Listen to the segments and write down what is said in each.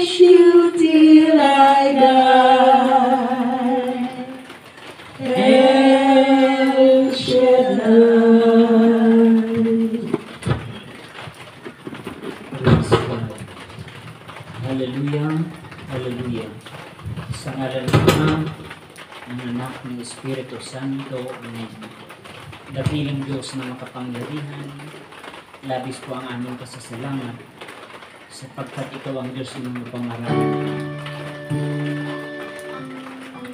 cherish you till I die. El Shaddai. Praise God. Hallelujah. Hallelujah. Sa ngalan ng Ama, ng Anak, ng Espiritu Santo. Amen. Dakilang Diyos na makapangyarihan, labis po ang aming pasasalamat sapagkat Ikaw ang Diyos ng mapangarap.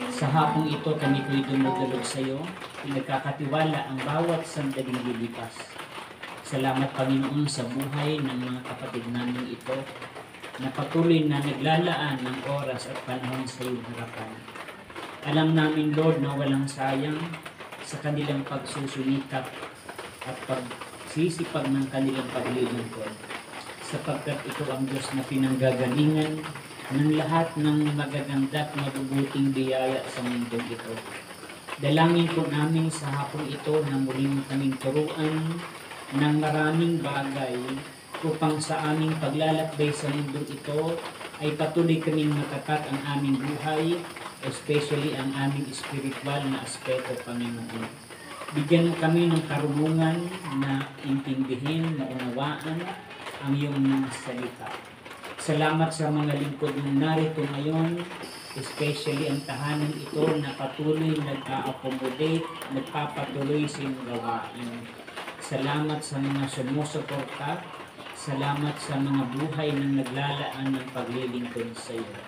Sa hapong ito, kami po'y dumudulog sa iyo, pinagkakatiwala ang bawat sandaling lilipas. Salamat, Panginoon, sa buhay ng mga kapatid namin ito, na patuloy na naglalaan ng oras at panahon sa iyong harapan. Alam namin, Lord, na walang sayang sa kanilang pagsusunikap at pagsisipag ng kanilang paglilingkod, sapagkat Ikaw ang Diyos na pinanggagalingan ng lahat ng magaganda at mabubuting biyaya sa mundong ito. Dalangin po namin sa hapong ito na muli mo kaming turuan ng maraming bagay upang sa aming paglalakbay sa mundong ito ay patuloy kaming matapat ang aming buhay, especially ang aming spiritual na aspeto, Panginoon. Bigyan mo kami ng karunungan na intindihin, na unawaan ang iyong mga salita. Salamat sa mga lingkod mong narito ngayon, especially ang tahanan ito na patuloy nag-a-accommodate, nagpapatuloy sa iyong gawain. Salamat sa mga sumusuporta. Salamat sa mga buhay na naglalaan ng paglilingkod sa iyo.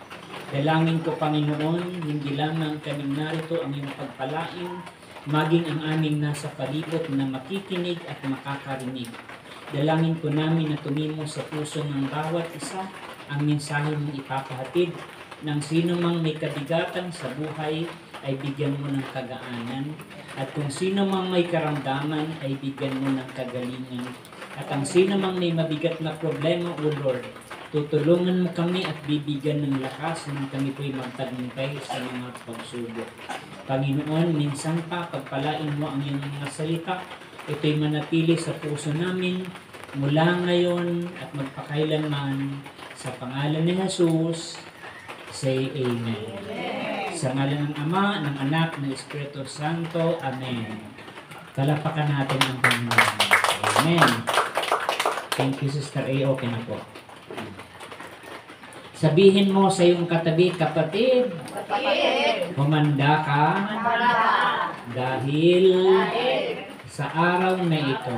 Dalangin ko, Panginoon, hindi lamang kaming narito ang iyong pagpalain, maging ang aming nasa palibot na makikinig at makakarinig. Dalangin ko namin na tumimo sa puso ng bawat isa ang mensahe mong ipapahatid, ng sino mang may kabigatan sa buhay ay bigyan mo ng kagaanan, at kung sino mang may karamdaman ay bigyan mo ng kagalingan, at ang sino mang may mabigat na problema, O Lord, tutulungan mo kami at bibigyan ng lakas nang kami po'y magtagumpay sa mga pagsubok. Panginoon, minsan pa pagpalain mo ang iyong mga salita, ito'y manatili sa puso namin mula ngayon at magpakailanman. Sa pangalan ni Jesus, say Amen. Sa ngalan ng Ama, ng Anak, ng Espiritu Santo, Amen. Palapakan natin ang Panginoon. Amen. Thank you, Sister A. Okay na po. Sabihin mo sa iyong katabi, kapatid, humanda ka dahil sa araw na ito,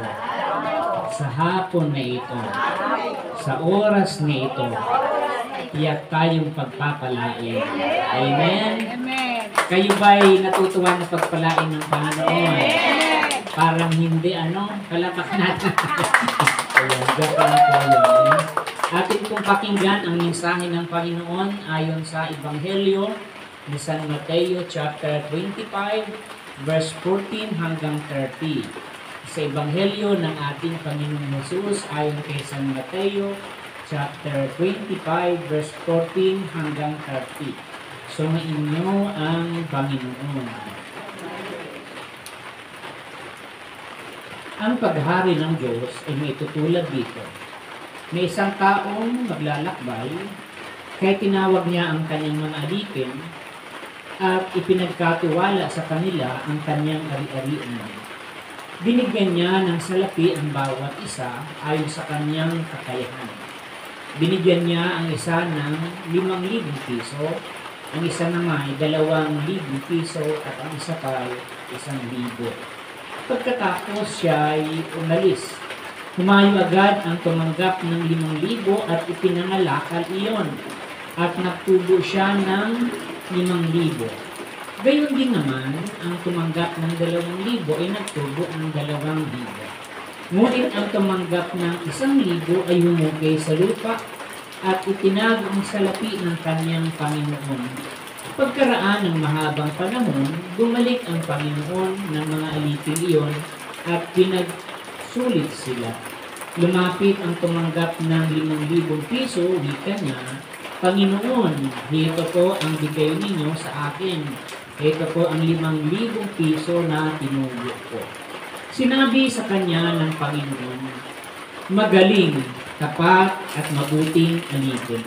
sa hapon na ito, sa oras na ito, tiyak tayong pagpapalain. Amen? Kayo ba'y natutuwa na pagpalain ng Panginoon? Parang hindi, palapak natin. Ayan, gano'n po yun. Atin pong pakinggan ang mensahe ng Panginoon ayon sa Ebanghelyo ni San Mateo chapter 25 verse 14 hanggang 30. Sa Ebanghelyo ng ating Panginoong Jesus ayon kay San Mateo chapter 25 verse 14 hanggang 30. Sumain niyo ang Panginoon. Ang paghari ng Diyos ay may tutulad dito. May isang taong maglalakbay, kaya tinawag niya ang kanyang mga alipin at ipinagkatiwala sa kanila ang kanyang ari-arian. Binigyan niya ng salapi ang bawat isa ayon sa kanyang kakayahan. Binigyan niya ang isa ng 5,000 piso, ang isa naman 2,000 piso at ang isa pa 1,000. Pagkatapos siya ay umalis. Humayo agad ang tumanggap ng 5,000 at ipinangalakal iyon, at nagtubo siya ng 5,000. Gayon din naman, ang tumanggap ng 2,000 ay nagtubo ng 2,000. Ngunit ang tumanggap ng 1,000 ay humukay sa lupa at itinago ang salapi ng kanyang Panginoon. Pagkaraan ng mahabang panahon, bumalik ang Panginoon ng mga alipin iyon at sulit sila. Lumapit ang tumanggap ng 5,000 piso, wika niya, Panginoon, ito po ang bigay ninyo sa akin. Ito po ang 5,000 piso na tinubo ko. Sinabi sa kanya ng Panginoon, magaling, tapat at mabuting alipin.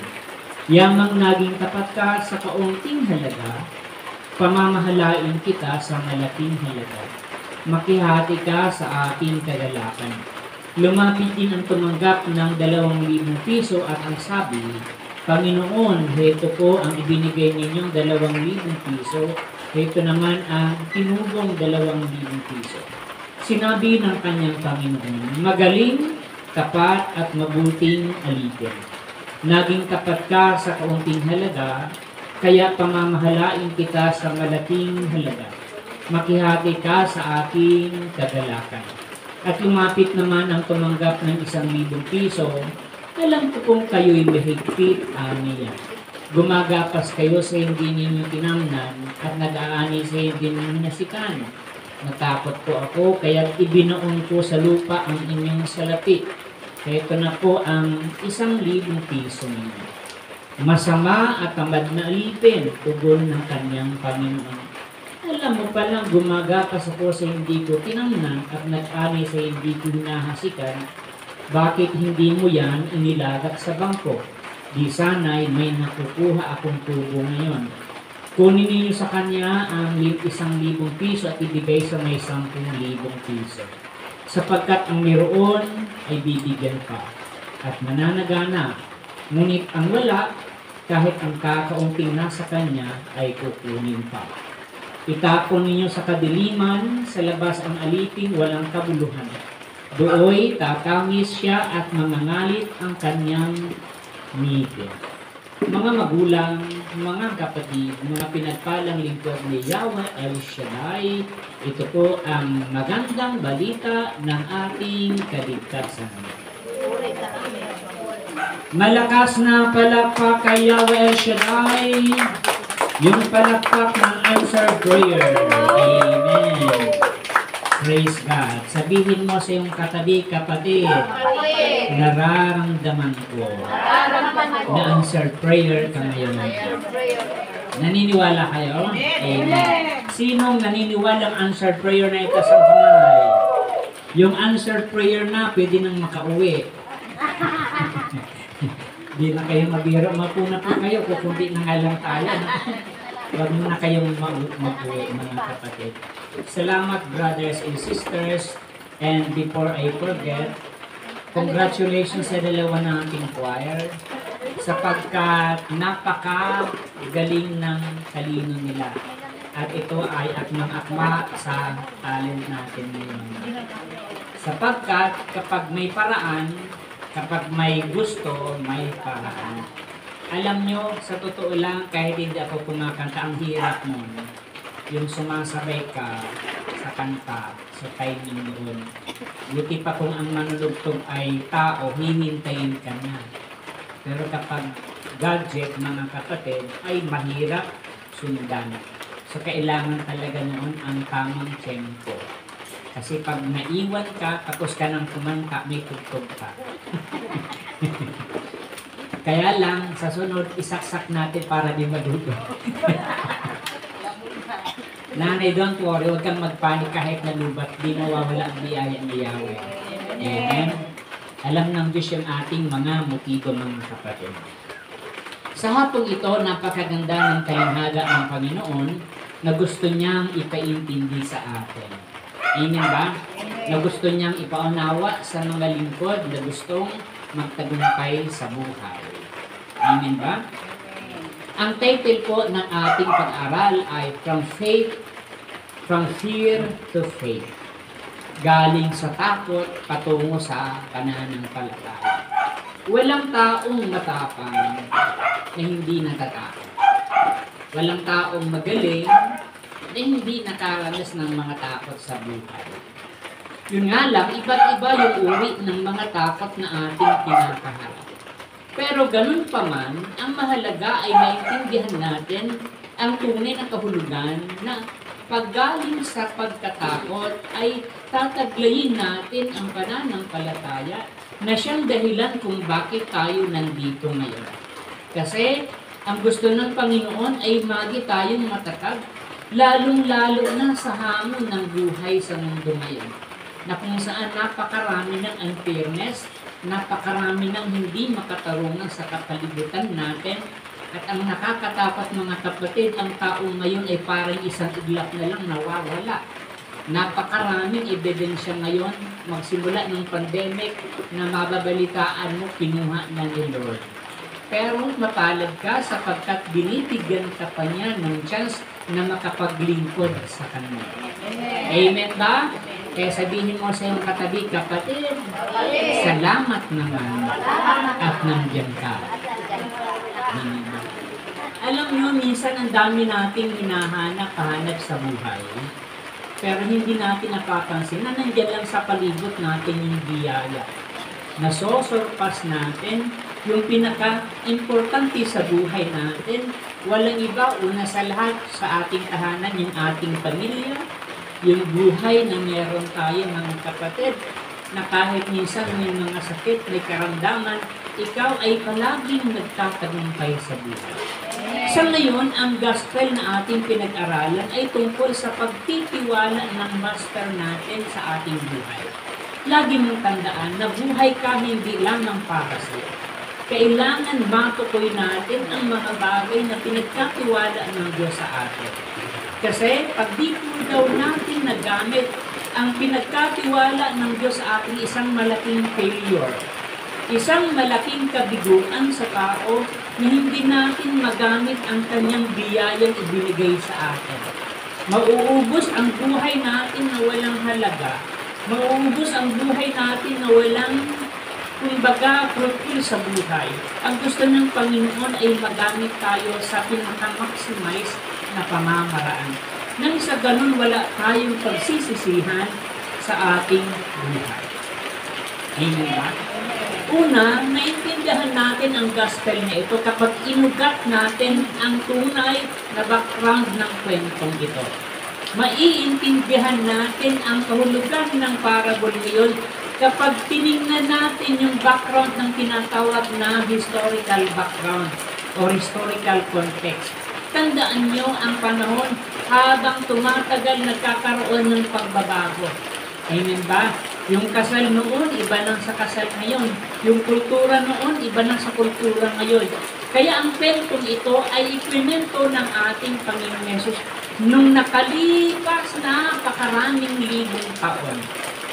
Yamang naging tapat ka sa kaunting halaga, pamamahalain kita sa malaking halaga. Makihati ka sa aking kagalakan. Lumapit din ang tumanggap ng 2,000 piso at ang sabi, Panginoon, heto po ang ibinigay ninyong 2,000 piso. Heto naman ang tinubong 2,000 piso. Sinabi ng kanyang Panginoon, magaling, tapat at mabuting alipin. Naging tapat ka sa kaunting halaga, kaya pamamahalain kita sa malaking halaga. Makihati ka sa aking kagalakan. At lumapit naman ang tumanggap ng 1,000 piso, alam ko kung kayo'y mahigpit, aniya. Gumagapas kayo sa hindi ninyo tinamnan at nag-aani sa hindi ninyo nasikan. Natakot po ako, kaya ibinoon ko sa lupa ang inyong salapi. Kaya ito na po ang 1,000 piso ninyo. Masama at tamad na alipin, tugon ng kanyang Panginoon. Alam mo palang gumagapas ako sa hindi ko tinamnan at nag-ani sa hindi ko hinahasikan. Bakit hindi mo yan inilagak sa bangko? Di sana'y may nakukuha akong tubo ngayon. Kunin niyo sa kanya ang 1,000 piso at ibigay sa may 10,000 piso. Sapagkat ang mayroon ay bibigyan pa at mananagana. Ngunit ang wala, kahit ang kakaunting nasa kanya ay kukunin pa. Itapon ninyo sa kadiliman, sa labas ang alipin, walang kabuluhan. Dooy tatangis siya at mangangalit ang kanyang ngipin. Mga magulang, mga kapatid, mga pinagpalang lingkod ni Yahweh El Shaddai, ito po ang magandang balita ng ating kaligtasan. Malakas na palakpak kay Yahweh El Shaddai, yung palakpak ng answered prayer. Amen. Praise God. Sabihin mo sa iyong katabi, kapatid, nararamdaman ko na answered prayer ka ngayon. Naniniwala kayo? Amen. Sinong naniniwalang answered prayer na ito sa kamay? Yung answered prayer na, pwede nang makauwi. Di na kayo mabiro, mapuna po kayo, kukundi na nga lang tayo. Huwag mo na kayong mag-uwi, mga kapatid. Salamat, brothers and sisters. And before I forget, congratulations sa dalawa ng ating choir sapagkat napaka-galing ng talino nila. At ito ay akmang-akma sa talent natin ngayon. Sapagkat kapag may paraan, kapag may gusto, may paraan. Alam nyo, sa totoo lang, kahit hindi ako kumakanta, ang hirap nun. Yung sumasabay ka sa kanta, sa timing doon. Buti pa kung ang manulugtog ay tao, hihintayin ka na. Pero kapag gadget, mga kapatid, ay mahirap sundan. So, kailangan talaga noon ang tamang tempo. Kasi pag naiwan ka, tapos ka nang kumanta, may tugtog ka. Kaya lang, sa sunod, isaksak natin para di madugo. Nanay, don't worry, huwag kang magpanik kahit nalubat, di mawawala ang biyaya ni Yahweh. Amen. Alam ng Diyos yung ating mga motibo, mga kapatid. Sa hapong ito, napakaganda ng talinghaga ng Panginoon na gusto niyang ipaintindi sa atin. Amen ba? Na gusto niyang ipaunawa sa mga lingkod na gustong magtagumpay sa buhay. Amen ba? Ang title po ng ating pag-aral ay From Fear to Faith. Galing sa takot patungo sa pananampalataya. Walang taong matapang na hindi natatakot. Walang taong magaling na hindi nakaranas ng mga takot sa buhay. Yun nga lang, iba't iba yung uri ng mga takot na ating kinakaharap. Pero ganun pa man, ang mahalaga ay maintindihan natin ang tunay na kahulugan na paggaling sa pagkatakot ay tataglayin natin ang pananampalataya na siyang dahilan kung bakit tayo nandito ngayon. Kasi ang gusto ng Panginoon ay magi tayong matatag, lalong-lalo na sa hamon ng buhay sa mundo ngayon, na kung saan napakarami ng unfairness, napakarami ng hindi makatarungan sa kapalibutan natin. At ang nakakatakot mga kapatid, ang tao ngayon ay parang isang iglap na lang nawawala. Napakaraming ebidensya ngayon, magsimula ng pandemic, na mababalitaan mo, kinuha na ni Lord. Pero mapalad ka sapagkat binibigyan ka pa niya ng chance na makapaglingkod sa Kanya. Amen ba? Kaya sabihin mo sa iyong katabi, kapatid, salamat naman at nandiyan ka. Alam nyo, minsan ang dami nating hinahanap sa buhay. Pero hindi natin napapansin na nandiyan lang sa palibot natin yung biyaya. Nasosurpass natin yung pinaka-importante sa buhay natin. Walang iba, una sa lahat, sa ating tahanan, yung ating pamilya, yung buhay na meron tayo mga kapatid, na kahit minsan may mga sakit, may karamdaman, ikaw ay palaging nagtatagumpay sa buhay. Sa ngayon, ang gospel na ating pinag-aralan ay tungkol sa pagtitiwala ng master natin sa ating buhay. Lagi mong tandaan na buhay ka hindi lang ng para sa'yo. Kailangan matukoy natin ang mga bagay na pinagkatiwala ng Diyos sa atin. Kasi pag di po daw natin nagamit ang pinagkatiwala ng Diyos sa atin, isang malaking failure. Isang malaking kabiguan sa tao na hindi natin magamit ang kanyang biyayang ibinigay sa atin. Mauubos ang buhay natin na walang halaga. Mauubos ang buhay natin na walang, kumbaga, fruitful sa buhay. Ang gusto ng Panginoon ay magamit tayo sa pinaka-maximize na pamamaraan. Nang sa ganun, wala tayong pagsisisihan sa ating buhay. Amen ba? Una, maintindihan natin ang gospel na ito kapag inugat natin ang tunay na background ng kwentong ito. Maiintindihan natin ang kahulugan ng parable ngayon kapag tinignan natin yung background ng tinatawag na historical background o historical context. Tandaan nyo ang panahon habang tumatagal nagkakaroon ng pagbabago. Amen ba? Yung kasal noon, iba nang sa kasal ngayon. Yung kultura noon, iba nang sa kultura ngayon. Kaya ang kwentong ito ay ikwento ng ating Panginoon Yesus nung nakalipas na pakaraming libong taon.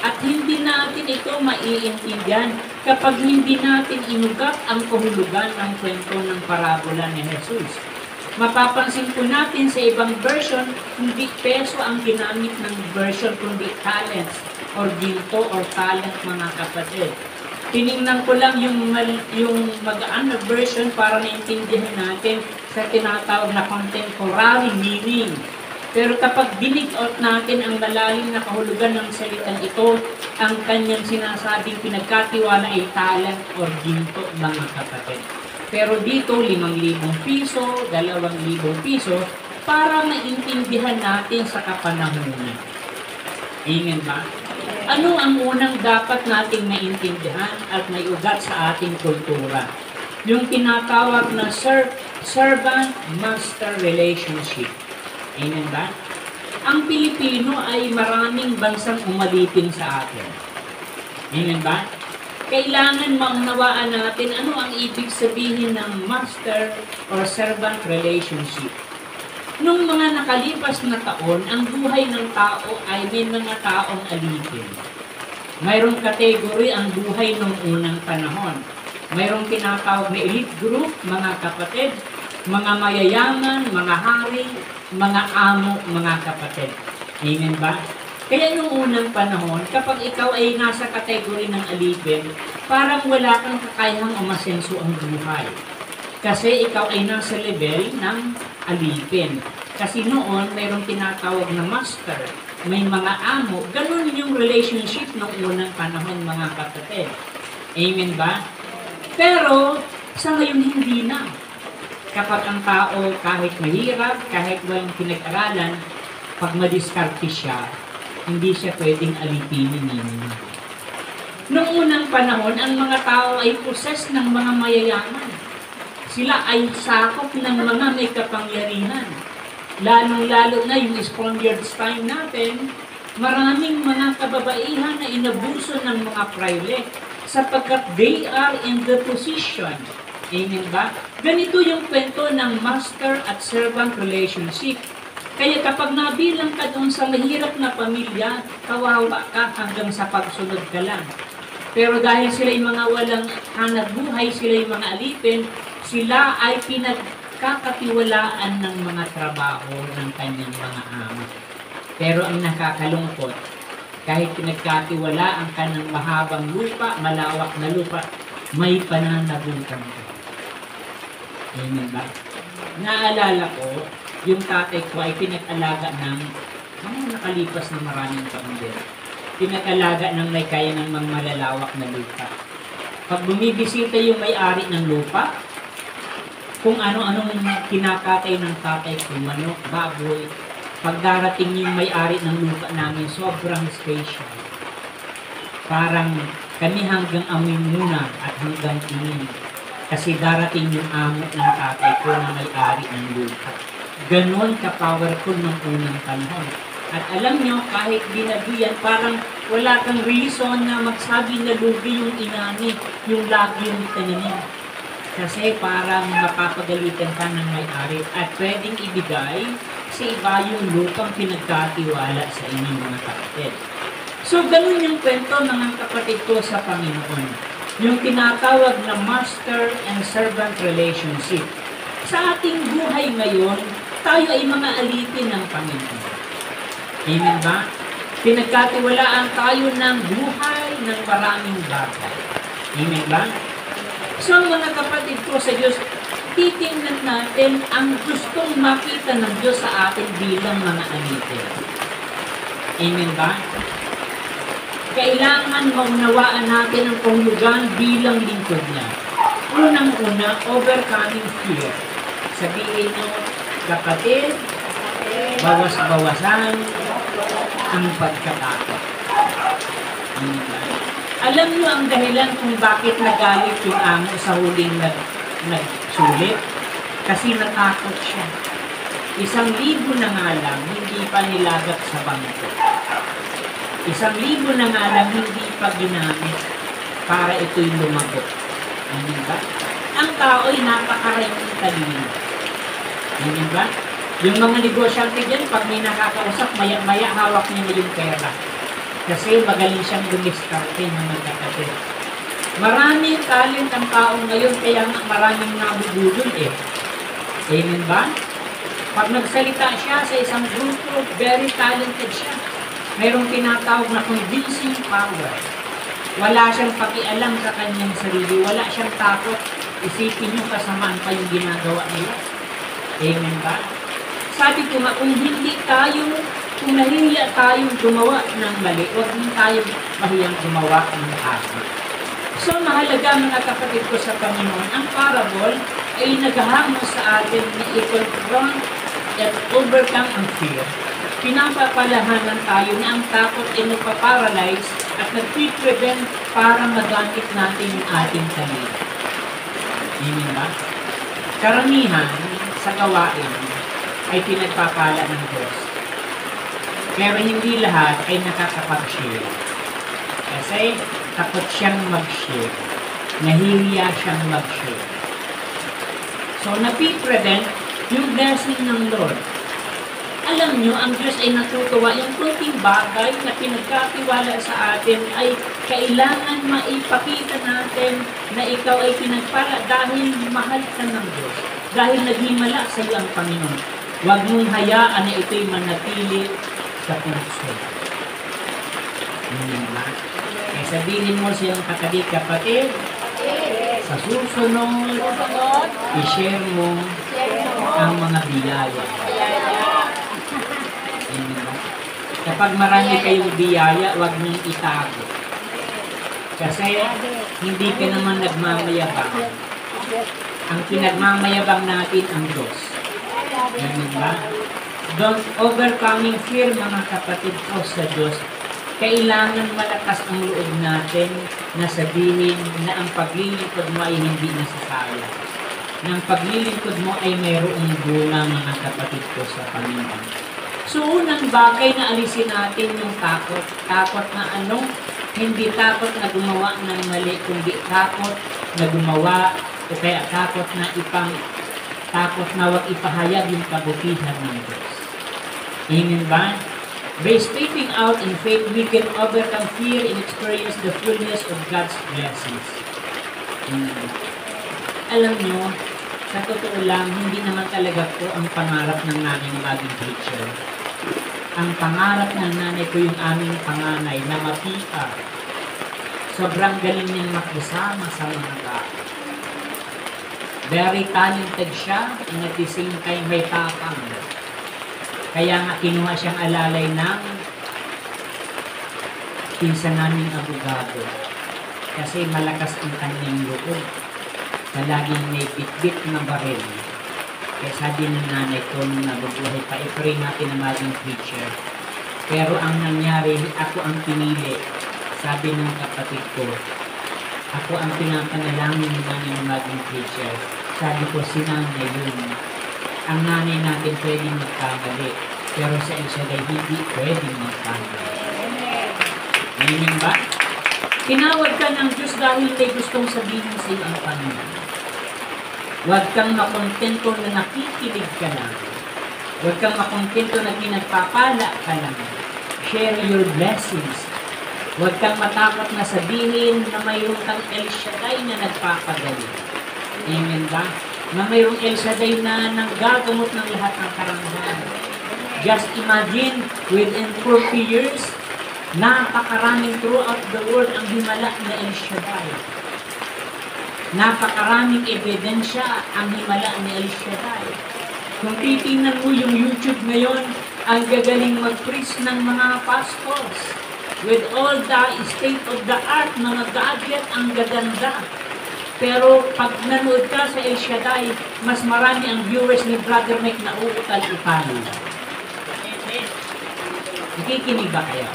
At hindi natin ito maiintindihan kapag hindi natin inugat ang kahulugan ng kwento ng parabola ni Jesus. Mapapansin po natin sa ibang version, hindi peso ang ginamit ng version, kundi talents or ginto or talent mga kapatid. Tinignan ko lang yung magaan na version para naintindihan natin sa tinatawag na contemporary meaning. Pero kapag binig-out natin ang malalim na kahulugan ng salitang ito, ang kanyang sinasabing pinagkatiwala ay talent or ginto mga kapatid. Pero dito, 5,000 piso, 2,000 piso, para maintindihan natin sa kapanahunan. Amen ba? Ano ang unang dapat nating maintindihan at may ugat sa ating kultura? Yung tinatawag na servant-master relationship. Amen ba? Ang Pilipino ay maraming bansang umalipin sa atin. Amen ba? Kailangan maunawaan natin ano ang ibig sabihin ng master or servant relationship. Nung mga nakalipas na taon, ang buhay ng tao ay may mga taong alipin. Mayroong kategory ang buhay ng unang panahon. Mayroong tinatawag na elite group, mga kapatid, mga mayayaman, mga hari, mga amo, mga kapatid. Amen ba? Kaya nung unang panahon, kapag ikaw ay nasa kategory ng alipin, parang wala kang kakayahang umasenso ang buhay. Kasi ikaw ay nasa level ng alipin. Kasi noon, mayroong tinatawag na master, may mga amo. Ganun yung relationship ng unang panahon, mga kapatid. Amen ba? Pero, sa ngayon hindi na. Kapag ang tao kahit mahirap, kahit walang pinag-aralan, pag madiskarte siya, hindi siya pwedeng alipinin ninyo. Noong unang panahon, ang mga tao ay possess ng mga mayayaman. Sila ay sakop ng mga may kapangyarihan. Lalong-lalo na yung Spaniards time natin, maraming mga kababaihan na inabuso ng mga private. sapagkat they are in the position. Amen ba? Ganito yung kwento ng master at servant relationship. Kaya kapag nabilang ka doon sa mahirap na pamilya, kawawa ka hanggang sa pagsunod ka lang. Pero dahil sila yung mga walang hanap buhay, sila yung mga alipin, sila ay pinagkakatiwalaan ng mga trabaho ng kanyang mga amo. Pero ang nakakalungkot, kahit pinagkatiwalaan ka ng mahabang lupa, malawak na lupa, may pananagutan ka. Amen ba? Naalala ko, yung tatay ko ay pinag-alaga ng nakalipas na maraming taon din. Pinag-alaga ng may kaya ng mga malalawak na lupa. Pag bumibisita yung may-ari ng lupa, kung ano-anong kinakatay ng tatay ko, manok, baboy, pag darating yung may-ari ng lupa namin, sobrang special. Parang kami hanggang amoy muna at hanggang tingin. Kasi darating yung amo ng tatay ko na may-ari ng lupa. Ganon ka-powerful ng unang panahon. At alam nyo, kahit binabiyan, parang wala kang reason na magsabi na lugi yung inani, yung lagi yung tinanim. Kasi parang mapapagalitan ka ng may-ari at pwedeng ibigay sa iba yung lupang pinagkatiwala sa inyong mga kapatid. So, ganun yung kwento mga kapatid ko sa Panginoon. Yung tinatawag na master and servant relationship. Sa ating buhay ngayon, tayo ay mga alipin ng Panginoon. Amen ba? Pinagkatiwalaan tayo ng buhay ng maraming bagay. Amen ba? So, mga kapatid ko sa Diyos, titingnan natin ang gustong makita ng Diyos sa atin bilang mga alipin. Amen ba? Kailangan maunawaan natin ang kahulugan bilang lingkod niya. Unang-una, overcoming fear. Sabihin nyo, kapatid, bawas-bawasan ang pagkatakot. Alam nyo ang dahilan kung bakit nagalit yung amo sa huling nagsulit? Kasi natakot siya. 1,000 na nga lang, hindi pa nilagak sa bangko. 1,000 na nga lang, hindi pa ginamit para ito'y lumagot. Amen ba? Ang tao'y napakaraming talino. Amen ba? Yung mga negosyante dyan, pag may nakakausap, maya-maya hawak niya na yung pera. Kasi magaling siyang dumiskarte ng mga kapatid. Maraming talent ang tao ngayon, kaya maraming nabubulol eh. Amen ba? Pag nagsalita siya sa isang grupo, very talented siya. Mayroong tinatawag na convincing power. Wala siyang pakialam sa kanyang sarili. Wala siyang takot. Isipin niyo kasamaan pa yung ginagawa nila. Amen ba? Sabi ko nga, kung hindi tayo, kung nahihiya tayong gumawa ng mali, huwag din tayo mahiyang gumawa ng tama. So, mahalaga mga kapatid ko sa Panginoon, ang parable ay naghahamon sa atin na i-confront at overcome ang fear. Pinapapalahanan tayo na ang takot ay nagpa-paralyze at nag-prevent para magamit natin yung ating talino. Amen ba? Karamihan sa gawain ay pinagpapala ng Diyos. Pero hindi lahat ay nakakapag-share. Kasi takot siyang mag-share. Nahihiya siyang mag-share. So, napiprevent yung blessing ng Lord. Alam nyo, ang Diyos ay natutuwa. Yung kunting bagay na pinagkatiwala sa atin ay kailangan maipakita natin na ikaw ay pinagpala dahil mahal ka ng Diyos. Dahil naghimala sa iyo ang Panginoon. Huwag mong hayaan na ito'y manatili sa puso. Kaya sabihin mo siyang kapatid, sa susunod, i-share mo ang mga biyaya. Kapag marami kayong biyaya, huwag mong itago. Kasi hindi ka naman nagmamayabang. Ang pinagmamayabang natin ang Diyos. Amen ba? Don't overcoming fear, mga kapatid ko sa Diyos. Kailangan malakas ang loob natin na sabihin na ang paglilingkod mo ay hindi nasasala. Na ang paglilingkod mo ay mayroong bunga, mga kapatid ko sa Panginoon. So, unang bagay na alisin natin yung takot. Takot na ano? Hindi takot na gumawa ng mali, kundi takot na gumawa o kaya takot na wag ipahayag yung kabutihan ng Diyos. Amen ba? By stepping out in faith, we can overcome fear and experience the fullness of God's blessings. Amen. Alam nyo, sa totoo lang, hindi naman talaga po ang pangarap ng nanay maging preacher. Ang pangarap ng nanay ko yung aming panganay na mapika. Sobrang galing niyang makisama sa mga tao. Very talented siya, and at the same time may tapang. Kaya nga kinuha siyang alalay ng pinsan naming abogado. Kasi malakas ang kanyang loob. Palaging may bit-bit na baril. Kaya sabi ng nanay ko nung nabubuhay pa, i-pray natin na maging preacher. Pero ang nangyari, ako ang pinili. Sabi ng kapatid ko, ako ang pinapanalangin ng nanay na maging preacher. Sabi ko, si nanay yun. Ang nanay natin pwedeng magkamali. Pero sa El Shaddai, hindi pwedeng magkamali. Meaning ba? Tinawag ka ng Diyos dahil may gustong sabihin sa iyo ang Panginoon. Huwag kang makontento na nakikilig ka lang. Huwag kang makontento na pinagpapala ka lang. Share your blessings. Huwag kang matakot na sabihin na mayroon kang El Shaddai na nagpapagaling. Amen ba? Na mayroong El Shaddai na nanggagamot ng lahat ng karamdaman. Just imagine, within 40 years, napakaraming throughout the world ang himala na El Shaddai. Napakaraming ebidensya ang himala ni El Shaddai. Kung titingnan mo yung YouTube ngayon, ang gagaling mag-preach ng mga pastors. With all the state-of-the-art, mga gadget, ang gaganda. Pero pag nanood ka sa El Shaddai, mas marami ang viewers ni Brother Mike na uutal-utal. Nakikinig ba kayo?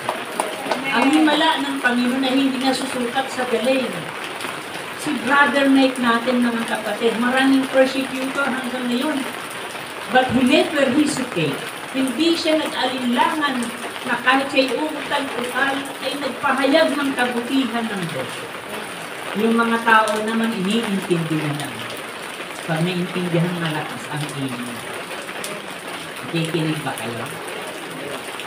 Ang himala ng Panginoon na hindi nasusukat sa galing. Si Brother Mike natin, mga kapatid, maraming persecutor hanggang ngayon. But he never hesitate. Hindi siya nag-alinlangan na kahit siya'y umutal-utal ay nagpahayag ng kabutihan ng Diyos. Yung mga tao naman iniintindihan na. Pag naiintindihan malakas ang iman. Nakikinig ba kayo?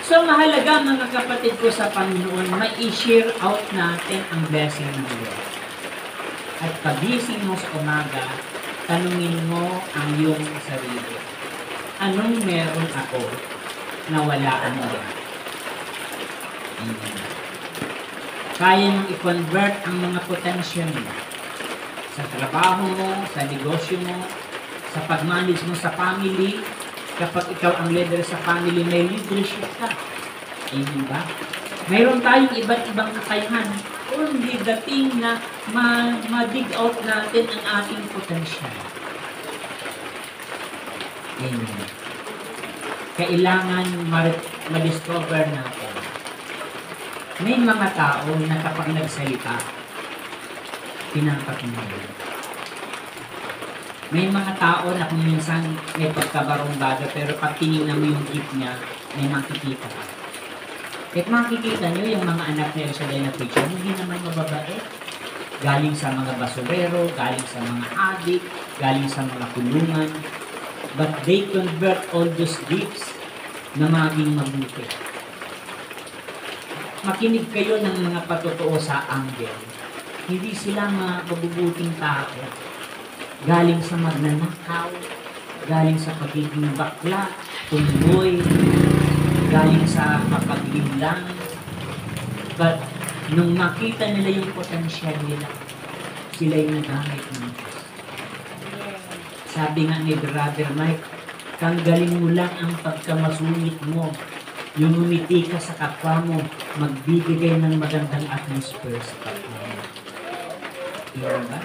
So mahalaga mga kapatid ko sa Panginoon, mai-share out natin ang blessing ng Diyos. At pagising mo sa umaga, tanungin mo ang iyong sarili. Anong meron ako na wala ano? Kaya nang i-convert ang mga potential mo sa trabaho mo, sa negosyo mo, sa pag-manage mo sa family. Kapag ikaw ang leader sa family, may leadership ka. Amen ba? Mayroon tayong iba't ibang kakayahan. Only the thing na ma-dig out natin ang ating potential. Amen. Kailangan ma-discover natin. May mga tao na kapag nagsalita, pinapakinggan. May mga tao na kung minsan may pagkabarong-baga, pero pag tinignan mo yung gift niya, may makikita ka. At makikita nyo yung mga anak na El Shaddai na preacher, hindi naman mababae. Galing sa mga basurero, galing sa mga adik, galing sa mga kulungan. But they convert all those gifts na maging mabuti. Makinig kayo ng mga patotoo sa anghel. Hindi sila mabubuting tao. Galing sa magnanakaw, galing sa pagiging bakla, tumboy, galing sa kapaglinlang. But nung makita nila yung potential nila, sila yung nagamit ng Diyos. Sabi nga ni Brother Mike, tanggalin mo lang ang pagkamasungit mo. Yung umiti ka sa kapwa mo, magbibigay ng magandang atmosphere sa kapwa mo. Diba ba?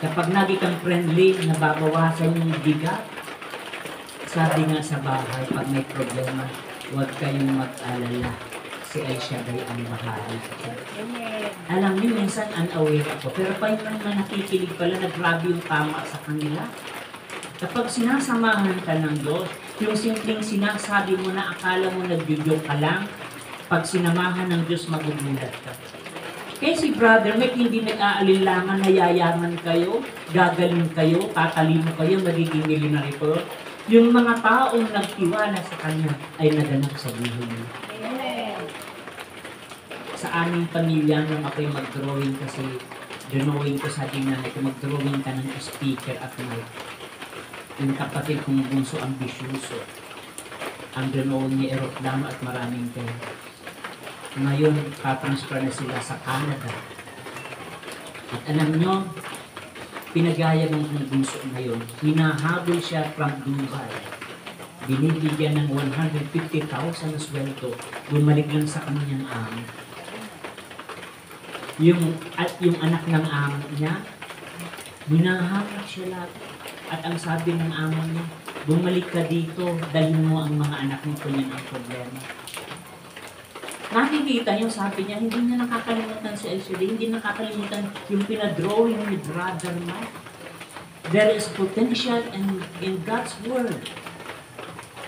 Kapag naging kang friendly, nababawasan yung bigat. Sabi nga sa bahay, pag may problema, huwag kayong mag-alala. Si El Shaddai ang bahala. Alam niyo, minsan unaware ako. Pero pag naman nakikinig pala, naggrabe yung tama sa kanila. Kapag sinasamahan ka ng Diyos, yung simpleng sinasabi mo na akala mo nagjudyok ka lang, pag sinamahan ng Diyos, magugulat ka. Kaya si Brother Mike hindi nag-aalinlangan na yayaman kayo, gagaling kayo, tatalino kayo, magiging millionaire kayo. Yung mga taong nagtiwala sa kanya ay naganap sa buhay niya. Sa aming pamilya nung ako'y mag-drawing kasi drawing ko sa ating nanay ko, mag-drawing ka ng speaker at mic. Yung kapatid kong bunso ambisyoso. Ang drawing niya aeroplano at maraming pera. Ngayon, patransfer na sila sa Canada. At alam nyo, pinagaya ng bunso ngayon, hinahabol siya from Dubai. Binibigyan ng 150,000 na sweldo, bumalik lang sa kanyang amo. Yung anak ng amo niya, hinahanap siya lahat. At ang sabi ng amo niya, bumalik ka dito, dalhin mo ang mga anak mo kung yan ang problema. Nakikita yung sabi niya, hindi niya nakakalimutan si LCD, hindi nakakalimutan yung pinadrawing ni Brother Mike. There is potential in God's Word.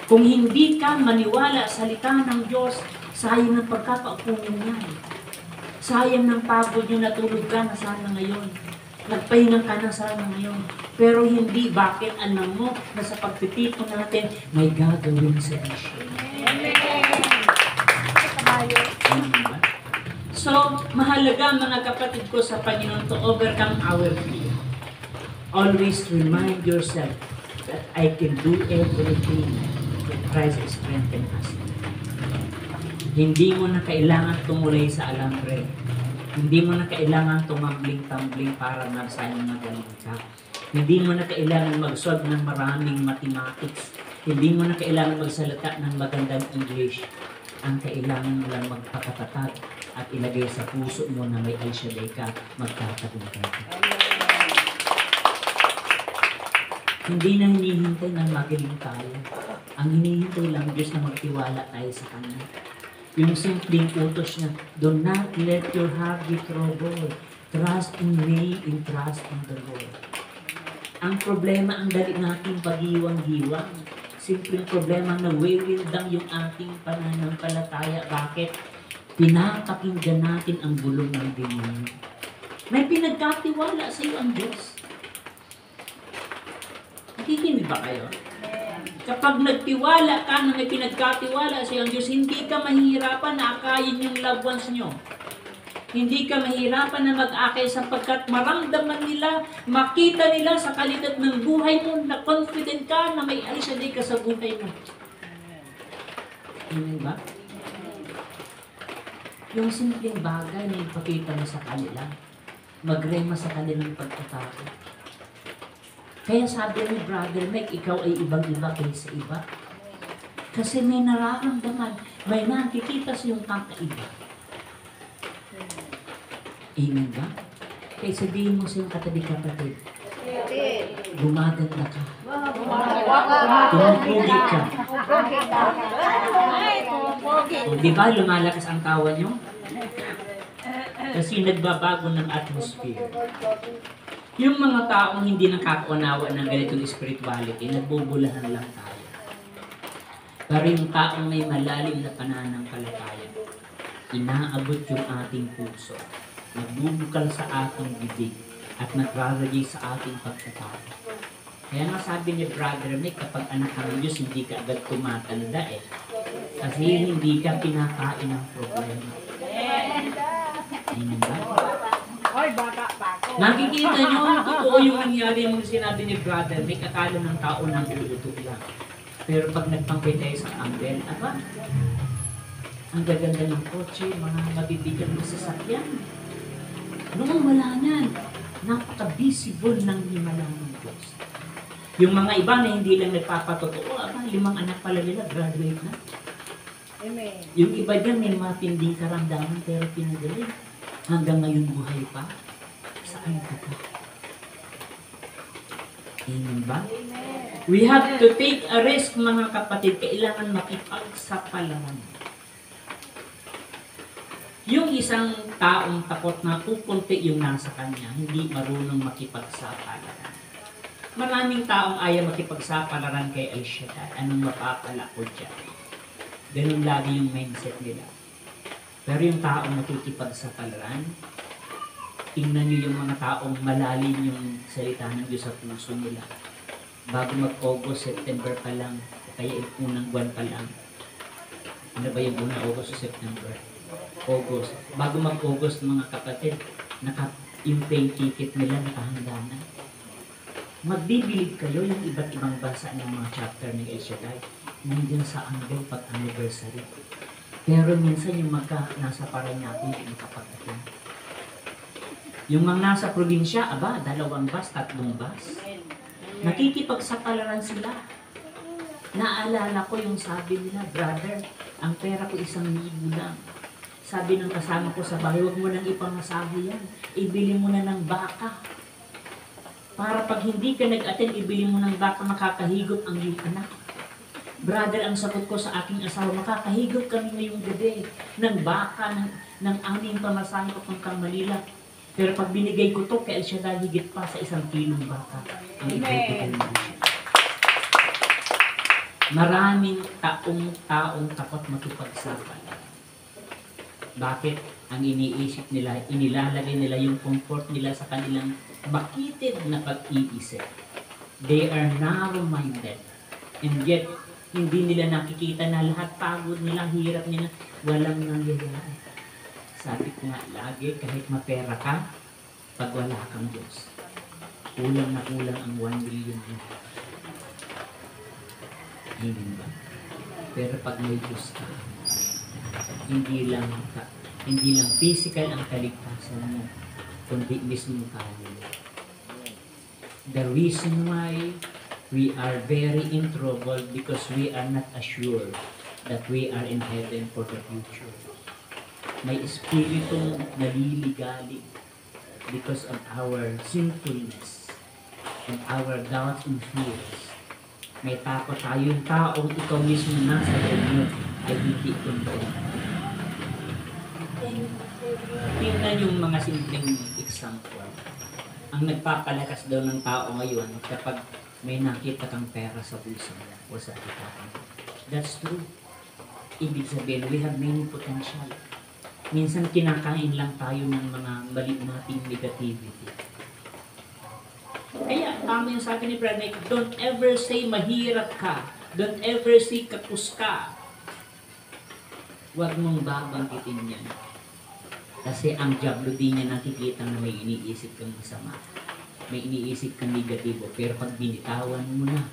Kung hindi ka maniwala sa salita ng Diyos, sayang ng pagkakaupo niya. Sayang ng pagod yung natulog ka na sana ngayon. Nagpahinga ka na sana ngayon. Pero hindi, bakit alam mo na sa pagtitipon natin, may gagawin sa Diyos. So, mahalaga mga kapatid ko sa Panginoon to overcome our fear. Always remind yourself that I can do everything that Christ strengthens us. Hindi mo na kailangan tumulay sa alambre. Hindi mo na kailangan tumambling-tambling para nasayang magaling ka. Hindi mo na kailangan mag-solve ng maraming mathematics. Hindi mo na kailangan magsalita ng magandang English. Ang kailangan mo lang magpakatatag at ilagay sa puso mo na may Al-Shaddai ka, magtatagumpay ka. Hindi na hinihintay na magaling tayo. Ang hinihintay lang Diyos na magtiwala tayo sa Kanya. Yung simpleng utos niya, do not let your heart be troubled. Trust in me and trust in the Lord. Ang problema, ang dali nating pagiwang-giwang. Simpleng problema na wewildang yung ating pananampalataya. Bakit? Pinapakinggan natin ang bulong ng demonyo. May pinagkatiwala sa iyo ang Diyos. Nakikinig ba kayo? Kapag nagtiwala ka na may pinagkatiwala sa iyo ang Diyos, hindi ka mahihirapan na akayin yung loved ones nyo. Hindi ka mahirapan na mag-akay sapagkat maramdaman nila, makita nila sa kalidad ng buhay mo na confident ka na may Al-Shaddai ka sa buhay mo. Amen ba? Yung simpleng bagay na ipakita mo sa kanila, magrema sa kanilang pagkatao. Kaya sabi ni Brother Mike, ikaw ay ibang-iba kaysa iba. Kasi may nararamdaman, may nakikita sa iyong kakaiba. Amen ba? Kaya sabihin mo sa iyong katabi-kapatid, gumaganda ka. Tumupugi ka. O, di ba lumalakas ang tawa nyo? Kasi nagbabago ng atmosphere. Yung mga taong hindi nakakaunawa ng ganitong spirituality, nagbubulahan lang tayo. Pero yung taong may malalim na pananampalataya, inaabot yung ating puso, nagbubukal sa ating bibig, at nagraragay sa ating pagkatao. Kaya nga sabi ni Brother Mick, kapag anak ng Diyos, hindi ka agad tumatanda eh. Kasi hindi ka pinakain ng problema. Amen ba? Nakikita nyo, totoo yung nangyari yung sinabi ni Brother Mick, akala ng tao ng uto lang. Pero pag nagpangkay tayo sa Ambel, aba, ang gaganda ng kotse, mga mabibigat na sasakyan. Noong wala niyan, napaka-visible ng himala ng Diyos. Yung mga iba na hindi lang nagpapatotoo, aba, 5 anak pala nila, graduate na. Amen. Yung iba dyan may matinding karamdaman pero pinagaling. Hanggang ngayon buhay pa. Saan ka pa? Amen ba? We have to take a risk mga kapatid. Kailangan makipagsapalaran. Yung isang taong takot na pupunti yung nasa kanya, hindi marunong makipagsapalaran. Maraming taong ayaw makipagsapalaran kay Al-Shaddai. Anong mapapala ko dyan? Ganun lagi yung mindset nila. Pero yung taong nakikipagsapalaran, tingnan niyo yung mga taong malalim yung salita ng Diyos sa puso nila. Bago mag-August, September pa lang, kaya yung unang buwan pa lang. Ano ba yung unang August o September? August. Bago mag-August, mga kapatid, yung plane ticket nila nakahanda na. Magbibilib kayo yung iba't ibang bansa ng mga chapter ng El Shaddai. Nandiyan sa Angle pag anniversary. Pero minsan yung nasa Parañaque hindi makapag-attend. Yung mga nasa probinsya, 2 bus, 3 bus. Nakikipagsapalaran sila. Naalala ko yung sabi nila, brother, ang pera ko 1,000 lang. Sabi ng kasama ko sa bahay, huwag mo nang ipamasahe yan. Ibili mo na ng baka. Para pag hindi ka nag-attend, ibili mo ng baka, makakahigop ang iyong anak. Brother, ang sagot ko sa aking asawa, makakahigop kami ngayong gabi ng baka, ng 6 pamasahe papuntang Manila. Pero pag binigay ko to, kaya siya dahil higit pa sa 1 kilong baka. Ang ibigay ko siya. Maraming taong takot makipagsapalaran. Bakit? Ang iniisip nila, inilalagay nila yung comfort nila sa kanilang makitid na pag-iisip. They are narrow-minded. And yet, hindi nila nakikita na lahat pagod nila, hirap nila, walang nangyayari. Sabi ko nga lagi, kahit mapera ka, pag wala kang Diyos, kulang na kulang ang 1 million mo. Amen ba? Pero pag may Diyos ka, hindi lang physical ang kaligtasan mo, kundi mismo kayo. The reason why we are very in trouble because we are not assured that we are in heaven for the future. May espiritu naliligalig because of our sinfulness and our doubts and fears. May takot tayong taong ikaw mismo nasa loob mo ay hindi content. Tingnan yung mga simpleng example. Ang nagpapalakas daw ng tao ngayon kapag may nakita kang pera sa bulsa niya o sa kita. That's true. Ibig sabihin, we have many potential. Minsan kinakain lang tayo ng mga mali nating negativity. Kaya, tama yung sabi ni Brad Mike, don't ever say mahirap ka. Don't ever say kapus ka. Huwag mong babanggitin yan. Kasi ang diablo din niya nakikita na may iniisip kang masama. May iniisip kang negatibo. Pero pag binitawan mo na,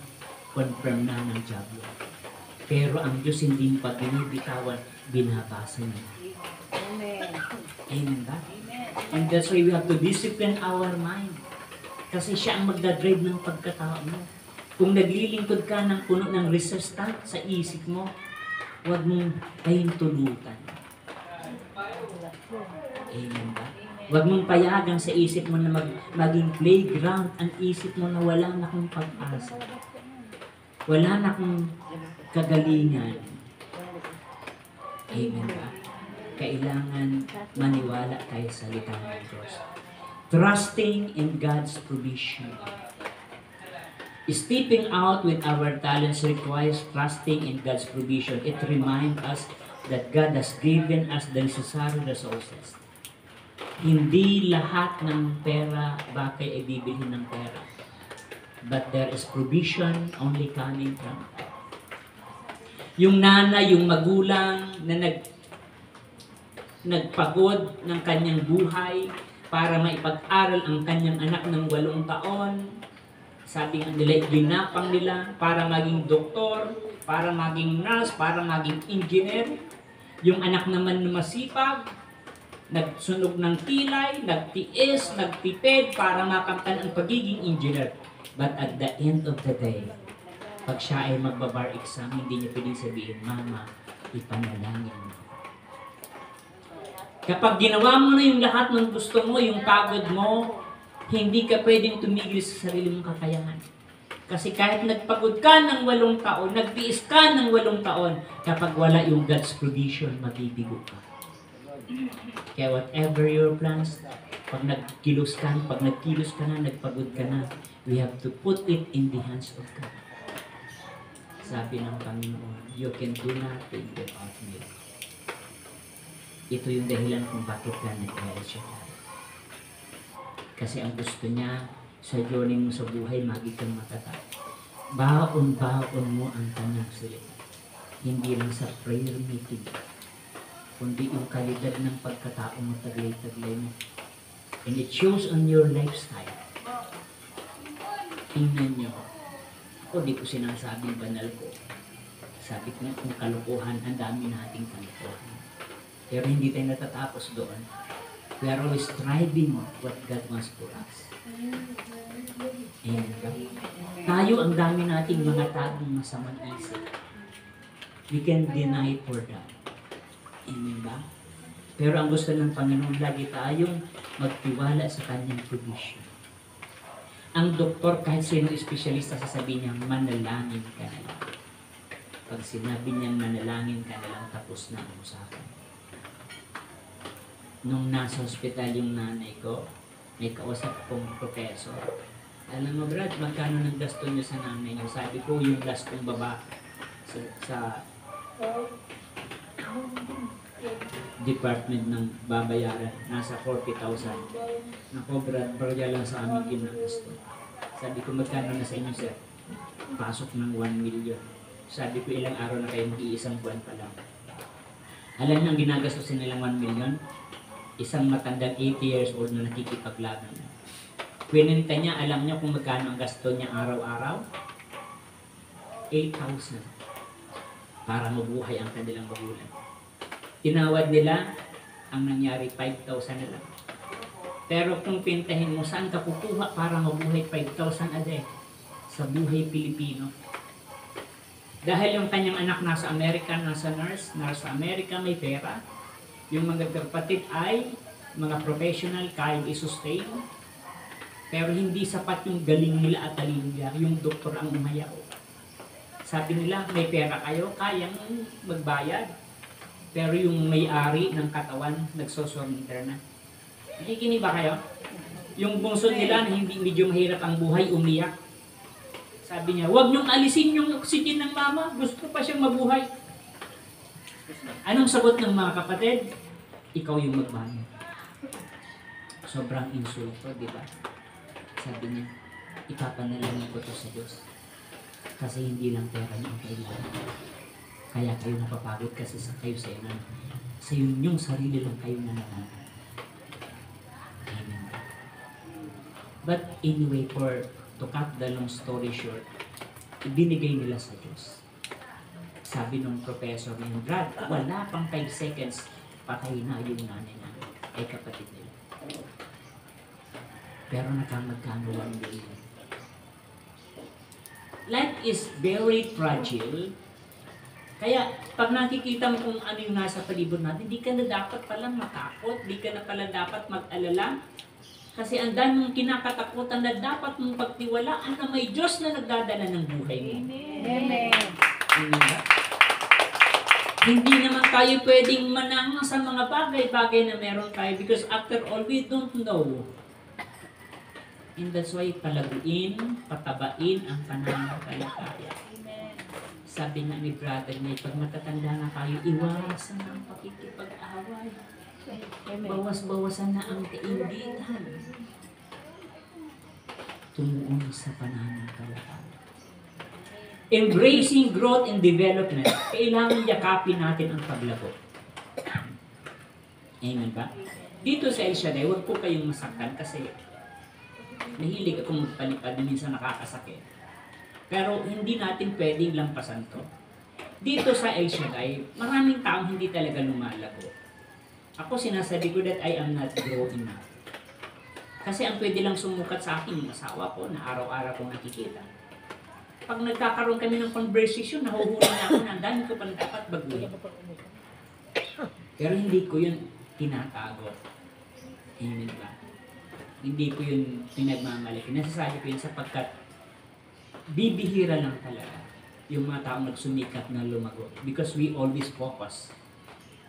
confirm na ng diablo. Pero ang Diyos hindi pa binibitawan, binabasa niya. Amen. Amen ba? And that's why we have to discipline our mind. Kasi siya ang magdadrive ng pagkatao mo. Kung naglilingkod ka ng puno ng resistance sa isip mo, huwag mong pahintulutan. Amen ba? Huwag mong payagan sa isip mo na maging playground ang isip mo na wala na kong pag-asa. Wala na kong kagalingan. Amen ba? Kailangan maniwala tayo sa salita ng Diyos. Trusting in God's provision. Stepping out with our talents requires trusting in God's provision. It reminds us that God has given us the necessary resources. Hindi lahat ng pera bakay ay bibilhin ng pera. But there is provision only coming from God. Yung nanay, yung magulang na nagpagod ng kanyang buhay para maipag-aral ang kanyang anak ng 8 taon. Sabi nga nila, ginapang nila para maging doktor, para maging nurse, para maging engineer. Yung anak naman na masipag, nagsunog ng kilay, nagtiis, nagtipid para makamtan ang pagiging engineer. But at the end of the day, pag siya ay magbabar exam, hindi niya pwedeng sabihin, Mama, ipanalangin mo. Kapag ginawa mo na yung lahat ng gusto mo, yung pagod mo, hindi ka pwedeng tumigil sa sarili mong kakayahan. Kasi kahit nagpagod ka ng 8 taon, nagtiis ka ng 8 taon, kapag wala yung God's provision, mabibigo ka. Kaya whatever your plans, pag nagkilos ka na, nagpagod ka na, we have to put it in the hands of God. Sabi ng Panginoon, you can do nothing without me. Ito yung dahilan kung bakit ka nag-El Shaddai. Kasi ang gusto niya sa journey mo sa buhay, magi kang matatag. Baon-baon mo ang kanyang salita. Hindi lang sa prayer meeting, kundi yung kalidad ng pagkatao mo, taglay-taglay mo. And it shows on your lifestyle. Tingnan nyo. Ako, di ko sinasabing banal ko. Sabi ko nga, kung kalukuhan, ang dami nating kalukuhan. Pero hindi tayo natatapos doon. We are always striving what God wants for us. Amen ba? Tayo, ang dami nating mga tagong masamang isip. We can deny for that. Amen ba? Pero ang gusto ng Panginoon, lagi tayong magtiwala sa kanyang provision. Ang doktor, kahit sino espesyalista, sasabihin niya, manalangin ka na lang. Pag sinabi niyang manalangin ka na lang, tapos na ang usapan. Nung nasa hospital yung nanay ko, may kausap akong professor. Alam mo, Brad, magkano ng gasto niyo sa nanay niyo? Sabi ko, yung gastong baba sa department ng babayaran, nasa 40,000. Nako, Brad, barya lang sa amin ginagasto. Sabi ko, magkano na sa inyo, sir? Pasok ng 1 million. Sabi ko, ilang araw na kayo, mag-iisang buwan pa lang. Alam niyo ang ginagastos nilang 1 million? Isang matandang 80 years old na nakikipaglaban. Kwenta niya, alam niya kung magkano ang gasto niya araw-araw? 8,000 para mabuhay ang kanilang magulang. Tinawad nila, ang nangyari 5,000 na lang. Pero kung pintahin mo, saan ka kukuha para mabuhay 5,000 a day? Sa buhay Pilipino. Dahil yung kanyang anak nasa Amerika, nasa nasa Amerika, may pera. Yung mga kapatid ay mga professional, kayang i-sustain. Pero hindi sapat yung galing nila at talino nila. Yung doktor ang umayaw. Sabi nila, may pera kayo, kayang magbayad. Pero yung may-ari ng katawan, nagsosurrender na. Nakikinig ba kayo? Yung bungsod nila na hindi medyo mahirap ang buhay, umiyak. Sabi niya, huwag niyong alisin yung oxygen ng mama. Gusto pa siyang mabuhay. Anong sagot ng mga kapatid? Ikaw yung magbayad. Sobrang insulto, di ba? Sabi niya, ipapanalangin ko to sa Diyos. Kasi hindi lang pera niyo ang kailangan. Kaya kayo napapagod kasi sa kayo sa inan. Sa yung sarili lang kayo nanangan. Amen. But anyway, to cut the long story short, ibinigay nila sa Diyos. Sabi nung professor niya, Brad, wala pang 5 seconds, patay na yung nanay na ay kapatid nila. Pero nakamagkano 1 million. Life is very fragile. Kaya, pag nakikita mo kung ano yung nasa palibot natin, hindi ka na dapat palang matakot, hindi ka na pala dapat mag-alala. Kasi ang daming kinakatakutan na dapat mong pagtiwalaan na may Diyos na nagdadala ng buhay mo. Amen. Diba? Hindi naman tayo pwedeng manang sa mga bagay-bagay na meron tayo because after all, we don't know. And that's why palaguin, patabain ang pananampalataya. Sabi nga ni brother niya, pag matatanda na tayo, iwasan ang pakikipag-away. Bawas-bawasan na ang kaindihan. Tumuon sa pananampalataya. Embracing growth and development, kailangan yakapin natin ang paglago. Amen ba? Dito sa El Shaddai, huwag po kayong masaktan kasi nahilig akong magpalipad na minsan nakakasakit. Pero hindi natin pwedeng lampasan to. Dito sa El Shaddai, maraming taong hindi talaga lumalago. Ako sinasabi ko that I am not growing up. Kasi ang pwede lang sumukat sa akin yung asawa ko na araw-araw kong nakikita. Pag nagkakaroon kami ng conversation, nahuhuli na ako na ang dami ko pang dapat baguhin. Pero hindi ko yun tinatago. Amen ba? Hindi ko yun pinagmamalaki. Nasasabi ko yun sapagkat bibihira lang talaga yung mga taong nagsumikat na lumago. Because we always focus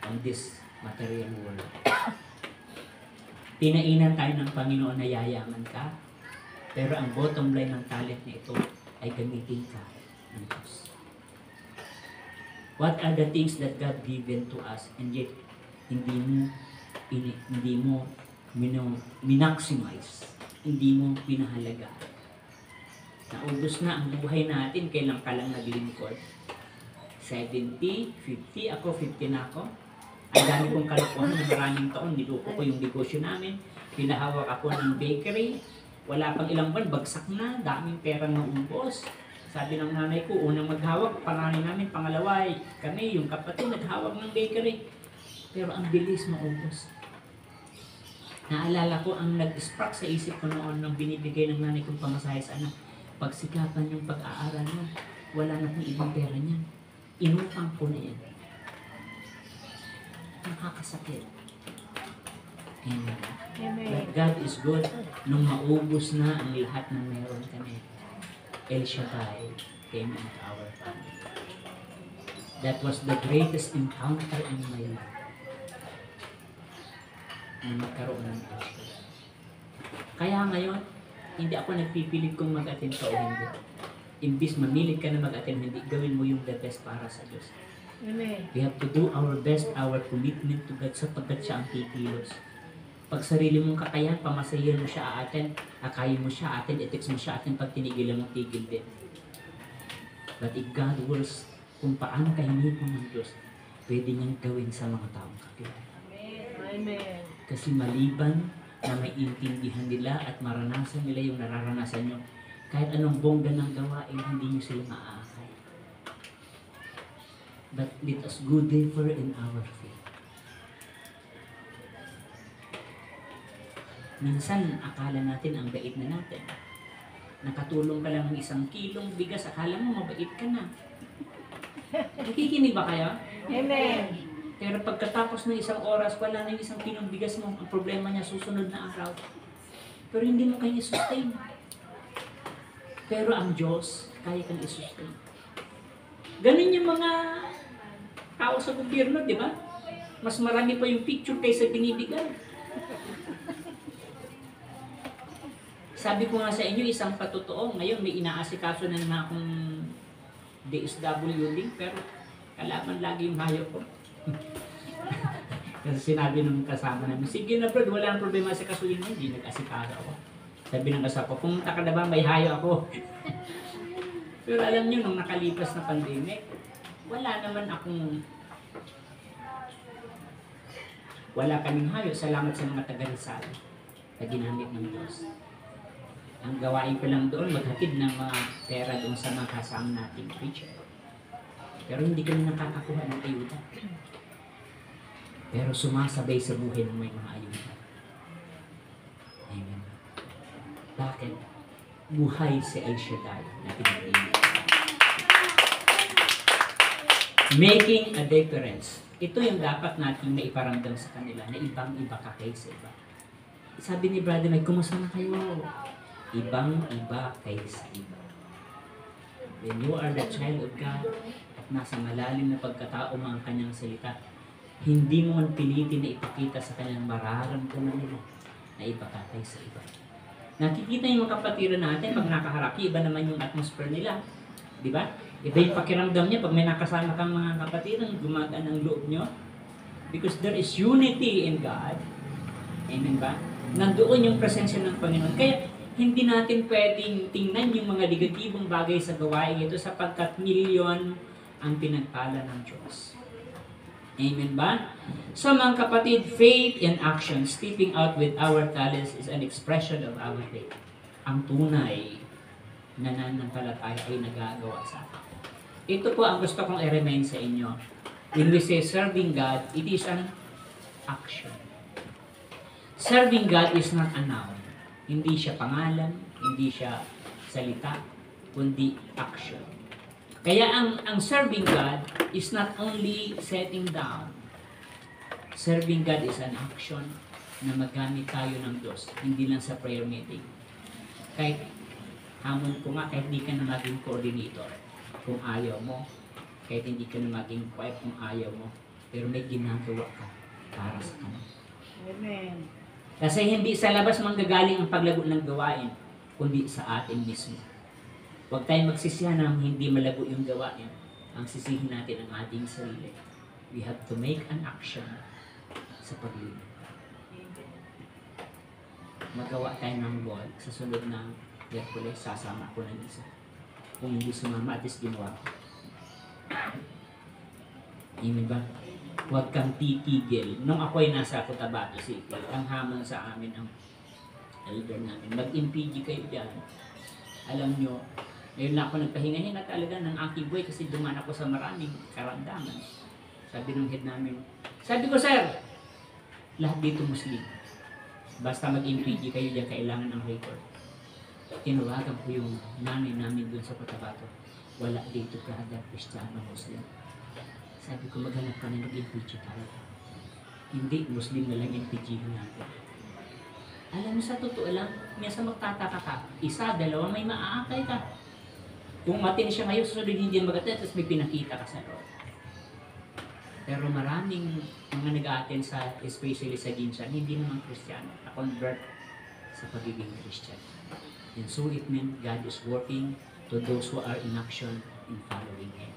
on this material world. Pinainan tayo ng Panginoon na yayaman ka. Pero ang bottom line ng talent na ito ay gamitin ka ng Diyos. What are the things that God given to us and yet hindi mo minaximize? hindi mo pinahalagaan. Naubos na ang buhay natin, kailan ka lang naglingkod. 70, 50, ako 50 na ako. Ang dami kong kalokohan ng maraming taon, niloko ko yung negosyo namin, pinahawak ako ng bakery, wala pang ilang buwan, bagsak na, daming perang naubos. Sabi ng nanay ko, unang maghawak, panganay namin, pangalawa, kami, yung kapatid, naghawak ng bakery. Pero ang bilis maubos. Naalala ko, ang nag-spark sa isip ko noon nung binibigay ng nanay kong pamasahe sa anak, pagsikapan yung pag-aaral mo, wala na kong ibang pera niyan. Inutang ko na yan. Nakakasakit. Amen. But God is good. Nung maubos na ang lahat ng meron kami, El Shaddai came into our family. That was the greatest encounter in my life. Na magkaroon ng El Shaddai. Kaya ngayon, hindi ako nagpipilit kung mag-attend ka o hindi. Imbis mamilit ka na mag-attend, hindi, gawin mo yung the best para sa Diyos. Amen. We have to do our best, our commitment to God sapagkat siya ang kikilos. Pag sarili mong kakayahan, pamasayan mo siya aaten, akayin mo siya aaten, i-text mo siya aaten, pag tinigilan mo, tigil din. But if God wills, kung paano kahinipan ng Diyos, pwede niyang gawin sa mga taong kakilala. Amen. Kasi maliban na may intindihan nila at maranasan nila yung nararanasan nyo, kahit anong bongga ng gawain, hindi nyo sila maaakay. But let us go deeper in our faith. Minsan, akala natin ang bait na natin. Nakatulong ka lang ng 1 kilong bigas, akala mo mabait ka na. Nakikinig ba kayo? Amen. Pero pagkatapos ng 1 oras, wala na yung 1 kilong bigas mo. Ang problema niya, susunod na araw. Pero hindi mo kaya i-sustain. Pero ang Diyos, kaya kang i-sustain. Ganun yung mga tao sa gobyerno, di ba? Mas marami pa yung picture kaysa binibigay. Sabi ko nga sa inyo, isang patotoo, ngayon may inaasikaso na naman akong DSWD, pero kalaban lagi yung hayop ko. Kasi sinabi nung kasama namin, sige na bro, wala nang problema sa kasuhin mo, hindi nag-asikaso ako. Sabi ng kasama ko, pumunta ka na ba, may hayo ako. Pero alam niyo, nung nakalipas na pandemic, wala kaming hayo. Salamat sa mga taga-Rizal na ginamit ng Diyos. Ang gawain ko lang doon, maghatid ng mga pera doon sa mga kasama nating preacher. Pero hindi kami nakakakuha ng ayuda. Pero sumasabay sa buhay ng may mga ayuda. Amen. Bakit? Buhay si El Shaddai na pinag-iinit. Making a difference. Ito yung dapat natin maiparamdam sa kanila na ibang-iba ka kaysa iba. Sabi ni Brother Mike, kumusta na kayo? Ibang-iba kaysa iba. When you are the child of God at nasa malalim na pagkatao mo ang kanyang salita, hindi mo man pilitin na ipakita sa kanyang mararamdaman nila na iba ka kaysa iba. Nakikita yung mga kapatiran natin pag nakaharap, iba naman yung atmosphere nila. Di ba? Iba yung pakiramdam niya pag may nakasama kang mga kapatiran, gumagaan ang loob nyo. Because there is unity in God. Amen ba? Nandoon yung presensya ng Panginoon. Kaya hindi natin pwedeng tingnan yung mga negatibong bagay sa gawain ito sapagkat milyon ang pinagpala ng Diyos. Amen ba? So mga kapatid, faith in action, stepping out with our talents is an expression of our faith. Ang tunay na nananampalataya ay nagagawa sa atin. Ito po ang gusto kong i-remind sa inyo. When we say serving God, it is an action. Serving God is not a noun. Hindi siya pangalan, hindi siya salita, kundi action. Kaya ang serving God is not only setting down. Serving God is an action na magamit tayo ng Diyos, hindi lang sa prayer meeting. Kahit hamon ko nga, kahit hindi ka na maging coordinator, kung ayaw mo, kahit hindi ka na maging wife kung ayaw mo, pero may ginagawa ka para sa Kanya. Amen. Kasi hindi sa labas manggagaling ang paglago ng gawain, kundi sa atin mismo. Huwag tayong magsisihan na hindi malago yung gawain. Ang sisihin natin ang ating sarili. We have to make an action sa paglilingkod. magawa tayo ng ball sa sunod na Miyerkules, sasama ko ng isa. Kung hindi sumama, at least ginawa ko. Amen ba? Huwag kang titigil. Nung ako ay nasa Cotabato City, ang hamon sa amin ang elder namin, mag-MPG kayo dyan. Alam nyo, ngayon na ako nagpahinga-hinga talaga ng aking buhay kasi dumaan ako sa maraming karamdaman. Sabi ng head namin, sabi ko, sir, lahat dito Muslim. Basta mag-MPG kayo dyan, kailangan ng record. Tinawagan ko yung nanay namin doon sa Cotabato. Wala dito brother, Kristiyano, Muslim. Sabi ko, maghanap ka na mag-MPG tayo. Hindi, Muslim na lang MPG natin. Alam mo, sa totoo lang, minsan magtataka ka. Isa, dalawa, may maaakay ka. Kung matin siya ngayon, susunod hindi mag-attend, tapos may pinakita ka sa loob. Pero maraming mga nag-a-attend sa, especially sa Ginsan, hindi naman Kristiyano, na-convert sa pagiging Christian. And so it meant God is working to those who are in action in following Him.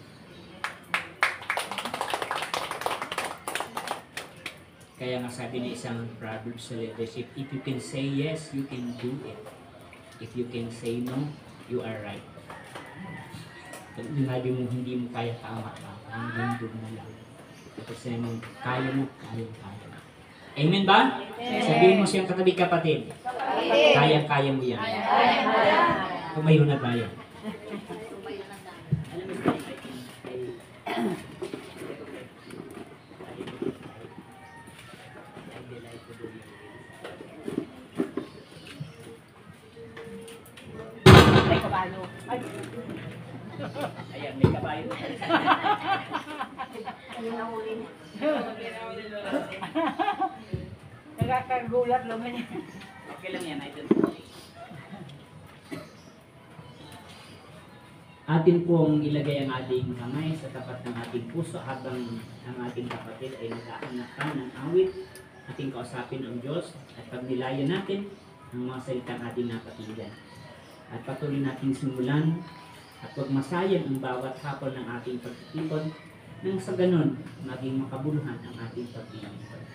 Kaya nga sabi ng isang Proverbs sa leadership, if you can say yes, you can do it. If you can say no, you are right. Pag sinabi mo hindi mo kaya, tama ka, hanggang doon na lang. Kapag sinabi mo, kaya mo, kaya. Amen ba? Amen. Sabihin mo siyang katabi kapatid, kaya mo yan. Tumayo na tayo. Alam mo, May kabayo. Ay, ayan, may kabayo. Nakakagulat naman yan. Okay lang yan, idol. Atin pong ilagay ang ating kamay sa tapat ng ating puso habang ang ating kapatid ay naghahanap ng awit. Ating kausapin ang Diyos at pagnilayan natin ang mga salitang ating napakinggan. At patuloy natin simulan at huwag masayang ang bawat hapon ng ating pagtitipon nang sa ganon maging makabuluhan ang ating pagtitipon.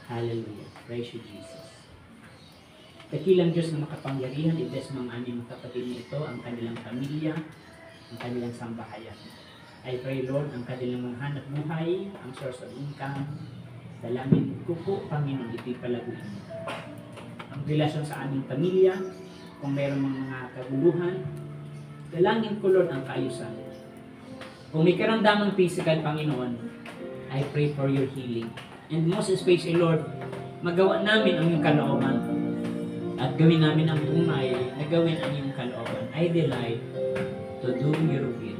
Hallelujah. Praise you, Jesus. Dakilang Diyos na makapangyarihan, i-bless mga aming kapatid na ito, ang kanilang pamilya, ang kanilang sambahayan. I pray, Lord, ang kanilang mga hanap buhay, ang source of income, dalangin ko po, Panginoon, ito'y palaguin mo. Ang relasyon sa aming pamilya, kung mayroong mga kaguluhan, dalangin ko, Lord, ang kaayusan. Kung may karamdamang physical, Panginoon, I pray for your healing. And most especially, Lord, magawa namin ang iyong kalooban. At gawin namin ang umay na gawin ang iyong kalooban. I delight to do your will.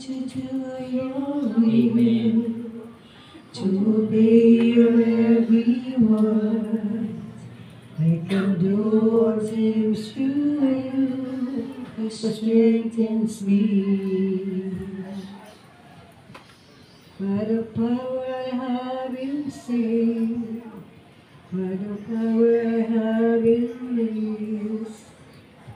To do your will, Amen. to obey your every word. I can do all things through you, who strengthens me. By the power I have in sin, by the power I have in this,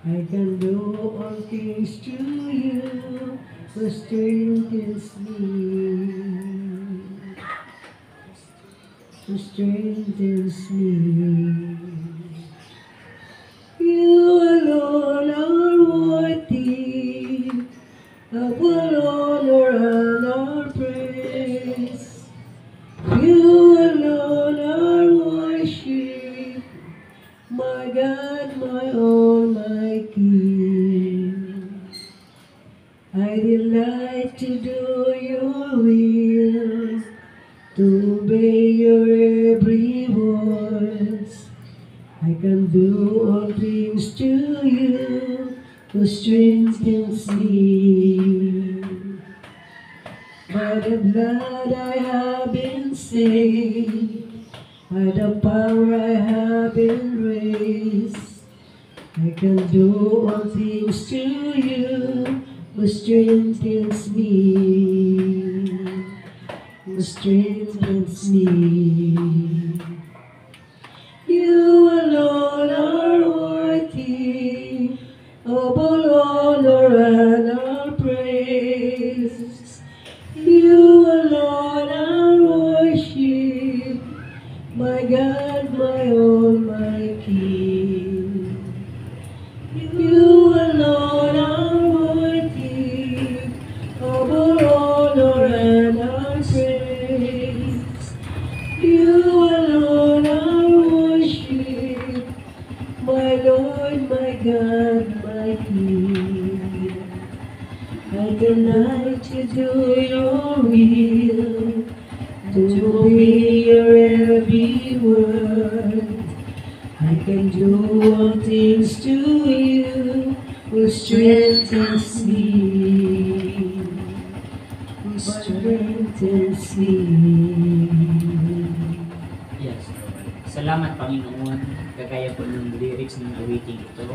I can do all things through you, who strengthens me, who strengthens me. You alone are worthy of all honor and all praise. You alone are worship, my God, my all, my King. I delight to do your will, to obey your every voice. I can do all things to you who strengthens me. By the blood I have been saved, by the power I have been raised. I can do all things to you who strengthens me, who strengthens me. You alone are worthy of all honor and all praise. You alone are worship, my God, my own, my King. You alone are worthy of all honor and all praise. You alone are worship, my Lord, my God, my King. I delight to do your will, to obey your every word. I can do all things to you who strengthens me, who strengthens me. Yes. Salamat Panginoon, kagaya po ng lyrics ng awiting ito.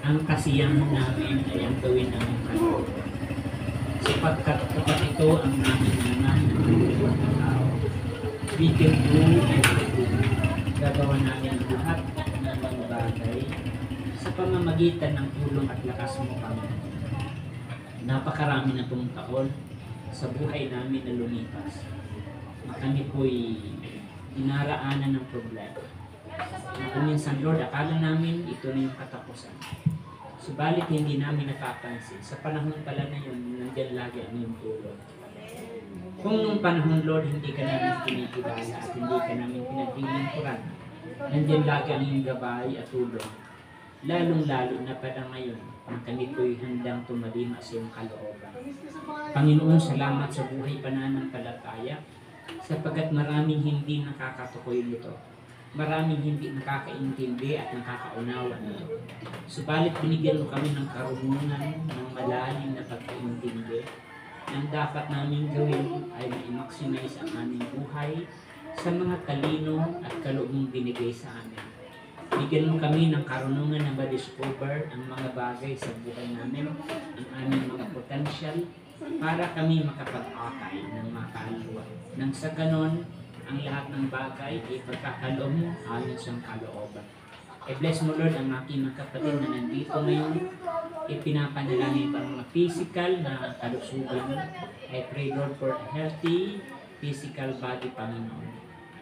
Ang kasiyahan namin ay ang gawin ang kaloob. Sapagkat kapag ito ang namin naman ng mga tao, we can do everything. Gagawa namin ang lahat ng mga bagay sa pamamagitan ng tulong at lakas mo, Panginoon. Napakarami na pong taon sa buhay namin na lumipas. Kami po'y inaraanan ng problema. Kung minsan, Lord, akala namin ito na yung katapusan. Subalit hindi namin napapansin. Sa panahon pala na yun, nandiyan lagi ang iyong tulong. Kung nung panahon, Lord, hindi ka namin kinikilala at hindi ka namin pinaglilingkuran, nandiyan lagi ang iyong gabay at tulong. Lalong-lalo na pala ngayon, ang kami ko'y handang tumalima sa iyong kalooban. Panginoon, salamat sa buhay pananampalataya, sapagkat maraming hindi nakakatukoy nito. Maraming hindi nakakaintindi at nakakaunawa nito. Subalit binigyan mo kami ng karunungan, ng malalim na pagkaintindi, ang dapat namin gawin ay ma-maximize ang aming buhay sa mga talino at kaloob mong binigay sa amin. Bigyan mo kami ng karunungan na ma-discover ang mga bagay sa buhay namin, ang aming mga potential, para kami makapag-akay ng mga kaluluwa. Nang sa ganon, ang lahat ng bagay ay pagkakaloob mo ayon sa kalooban. I-bless mo, Lord, ang aking mga kapatid na nandito ngayon. Ipinapanalangin pa mga physical na kalusugan. I pray, Lord, for a healthy physical body, Panginoon.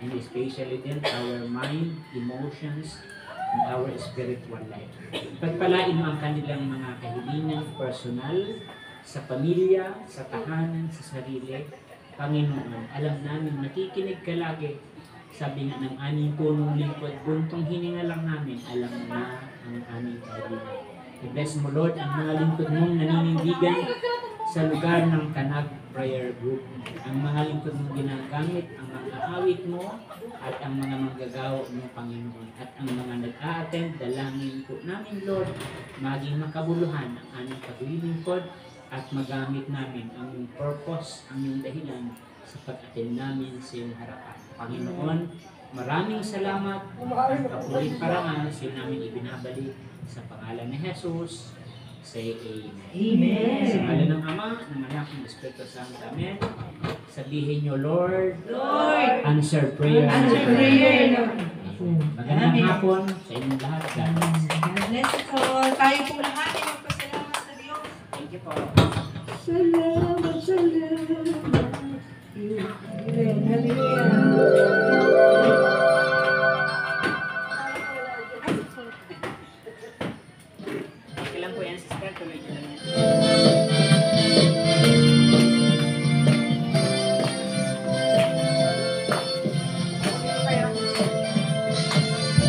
And especially din our mind, emotions, and our spiritual life. Pagpalain mo ang kanilang mga kahilingan personal, sa pamilya, sa tahanan, sa sarili. Panginoon, alam namin, nakikinig ka lagi. Sabi nga ng aming punong lingkod, buntong hininga lang namin, alam na ang aming kahilingan. I-bless mo, Lord, ang mga lingkod mong naninindigan sa lugar ng Kanag Prayer Group. Ang mga lingkod mong ginagamit, ang mga awit mo, at ang mga manggagawa mo, Panginoon. At ang mga nag-a-attend, dalangin po namin, Lord, maging makabuluhan ang aming paglilingkod, at magamit namin ang iyong purpose, ang iyong dahilan sa pag-attend namin sa iyong harapan. Panginoon, maraming salamat. Ang kapulit parangal sa namin ibinabalik sa pangalan ni Jesus. Say Amen. Amen. Sa pangalan ng Ama, ng Anak, ng Espiritu Santo. Amen. Sabihin niyo, Lord, Lord, answer prayer. answer prayer, Lord. Magandang hapon sa inyong lahat. God bless us all. Tayo po lahat ay magpasalamat sa Diyos. Thank you po. Salamat, salamat. Amen. Hallelujah.